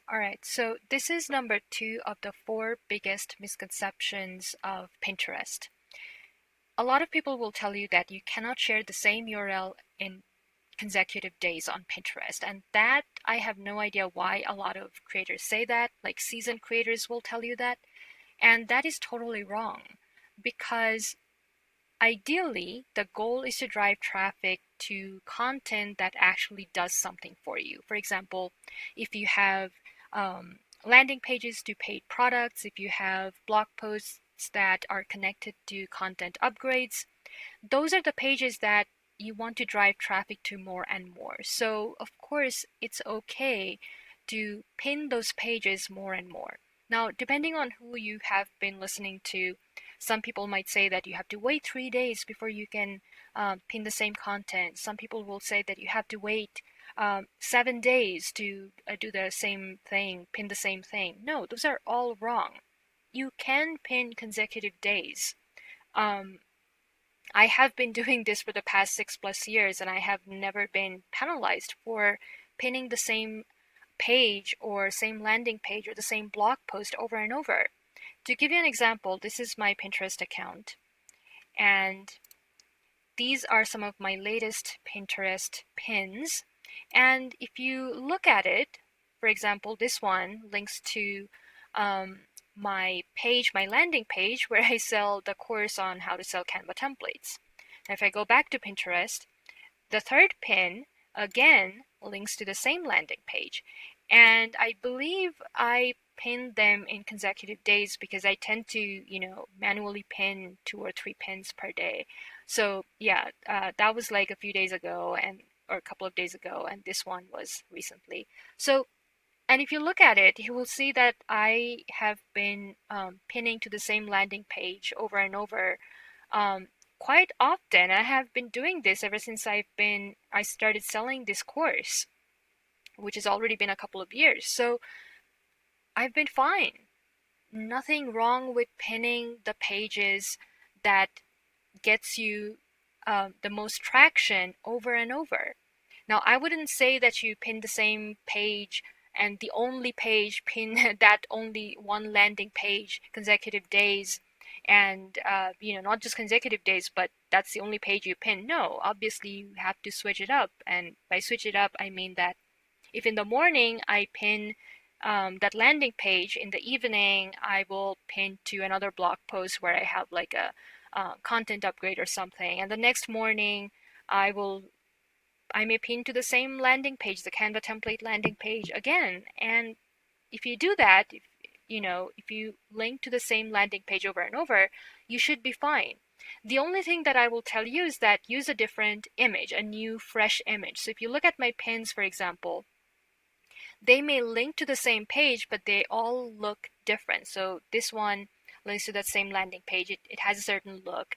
All right, so this is number 2 of the 4 biggest misconceptions of Pinterest. A lot of people will tell you that you cannot share the same URL in consecutive days on Pinterest, and that I have no idea why a lot of creators say that, like seasoned creators will tell you that, and that is totally wrong because ideally, the goal is to drive traffic to content that actually does something for you. For example, if you have landing pages to paid products, if you have blog posts that are connected to content upgrades, those are the pages that you want to drive traffic to more and more. So, of course, it's okay to pin those pages more and more. Now, depending on who you have been listening to, some people might say that you have to wait 3 days before you can pin the same content. Some people will say that you have to wait 7 days to do the same thing, pin the same thing. No, those are all wrong. You can pin consecutive days. Um, I have been doing this for the past 6+ years, and I have never been penalized for pinning the same page or same landing page or the same blog post over and over. To give you an example, this is my Pinterest account, and these are some of my latest Pinterest pins. And if you look at it, for example, this one links to um, my page, my landing page, where I sell the course on how to sell Canva templates. And if I go back to Pinterest, the third pin again links to the same landing page. And I believe I pin them in consecutive days because I tend to, manually pin 2 or 3 pins per day. So yeah, that was like a few days ago or a couple of days ago, and this one was recently. So, and if you look at it, you will see that I have been pinning to the same landing page over and over um, quite often. I have been doing this ever since I started selling this course, which has already been a couple of years. So I've been fine. Nothing wrong with pinning the pages that gets you the most traction over and over. Now, I wouldn't say that you pin the same page and the only page pin that only one landing page consecutive days and not just consecutive days, but that's the only page you pin. No, obviously you have to switch it up, and by switch it up I mean that if in the morning I pin that landing page, in the evening I will pin to another blog post where I have like a content upgrade or something, and the next morning I may pin to the same landing page, the Canva template landing page again. And if you do that, if you link to the same landing page over and over, you should be fine. The only thing that I will tell you is that use a different image, a new fresh image. So if you look at my pins, for example, they may link to the same page, but they all look different. So this one links to that same landing page. It has a certain look.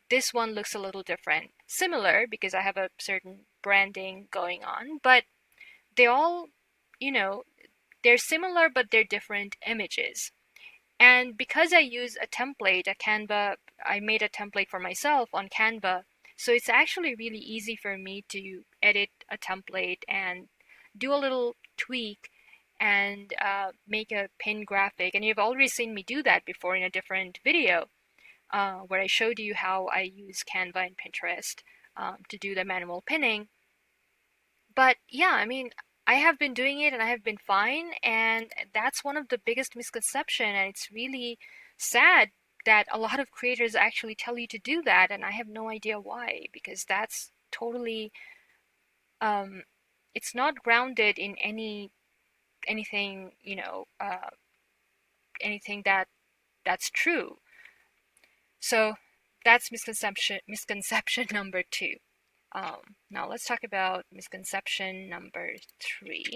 This one looks a little different. Similar because I have a certain branding going on, but they all, you know, they're similar, but they're different images. And because I use a template, I made a template for myself on Canva. So it's actually really easy for me to edit a template and do a little tweak and make a pin graphic. And you've already seen me do that before in a different video where I showed you how I use Canva and Pinterest to do the manual pinning. But yeah, I mean, I have been doing it and I have been fine, and that's one of the biggest misconception, and it's really sad that a lot of creators actually tell you to do that, and I have no idea why, because that's totally um, it's not grounded in anything, anything that's true. So that's misconception number 2. Now let's talk about misconception number 3.